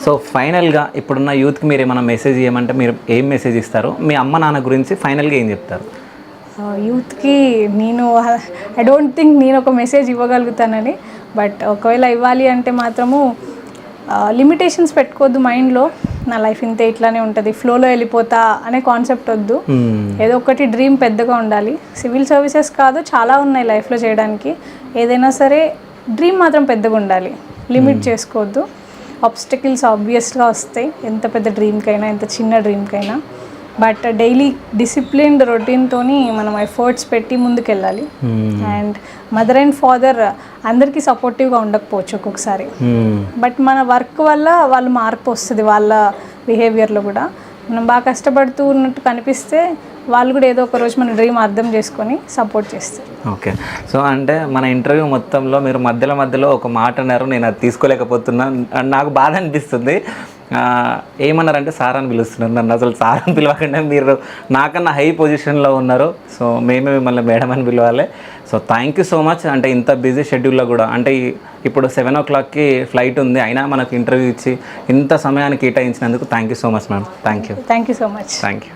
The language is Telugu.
సో ఫైనల్గా ఇప్పుడున్న యూత్కి మీరు ఏమైనా మెసేజ్ ఇవ్వమంటే మీరు ఏం మెసేజ్ ఇస్తారు? మీ అమ్మ నాన్న గురించి ఫైనల్గా ఏం చెప్తారు? యూత్కి నేను ఐ డోంట్ థింక్ నేను ఒక మెసేజ్ ఇవ్వగలుగుతానని, బట్ ఒకవేళ ఇవ్వాలి అంటే మాత్రము లిమిటేషన్స్ పెట్టుకోవద్దు మైండ్లో. నా లైఫ్ ఇంతే, ఇట్లానే ఉంటుంది, ఫ్లోలో వెళ్ళిపోతా అనే కాన్సెప్ట్ వద్దు. ఏదో ఒకటి డ్రీమ్ పెద్దగా ఉండాలి. సివిల్ సర్వీసెస్ కాదు, చాలా ఉన్నాయి లైఫ్లో చేయడానికి. ఏదైనా సరే డ్రీమ్ మాత్రం పెద్దగా ఉండాలి, లిమిట్ చేసుకోవద్దు. ఆబ్స్టకిల్స్ ఆబ్వియస్గా వస్తాయి, ఎంత పెద్ద డ్రీమ్కైనా ఎంత చిన్న డ్రీమ్కైనా. బట్ డైలీ డిసిప్లిన్డ్ రొటీన్తోని మనం ఎఫర్ట్స్ పెట్టి ముందుకెళ్ళాలి. అండ్ మదర్ అండ్ ఫాదర్ అందరికీ సపోర్టివ్గా ఉండకపోవచ్చు ఒక్కొక్కసారి, బట్ మన వర్క్ వల్ల వాళ్ళు మార్పు వస్తుంది వాళ్ళ బిహేవియర్లో కూడా. మనం బాగా కష్టపడుతూ ఉన్నట్టు కనిపిస్తే వాళ్ళు కూడా ఏదో ఒక రోజు మన డ్రీమ్ అర్థం చేసుకొని సపోర్ట్ చేస్తారు. ఓకే. సో అంటే మన ఇంటర్వ్యూ మొత్తంలో మీరు మధ్యలో ఒక మాట అన్నారు, నేను అది తీసుకోలేకపోతున్నాను. నాకు బాధ అనిపిస్తుంది. ఏమన్నారంటే సార్ అని పిలుస్తున్నారు నన్ను. అసలు సార్ అని పిలవకుండా మీరు నాకన్నా హై పొజిషన్లో ఉన్నారు. సో మేమే మిమ్మల్ని మేడం అని పిలవాలి. So thank you so much. అంటే ఇంత బిజీ షెడ్యూల్లో కూడా, అంటే ఇప్పుడు 7 o'clockకి ఫ్లైట్ ఉంది, అయినా మనకు ఇంటర్వ్యూ ఇచ్చి ఇంత సమయాన్ని కేటాయించినందుకు thank you so much ma'am. Thank you so much. Thank you.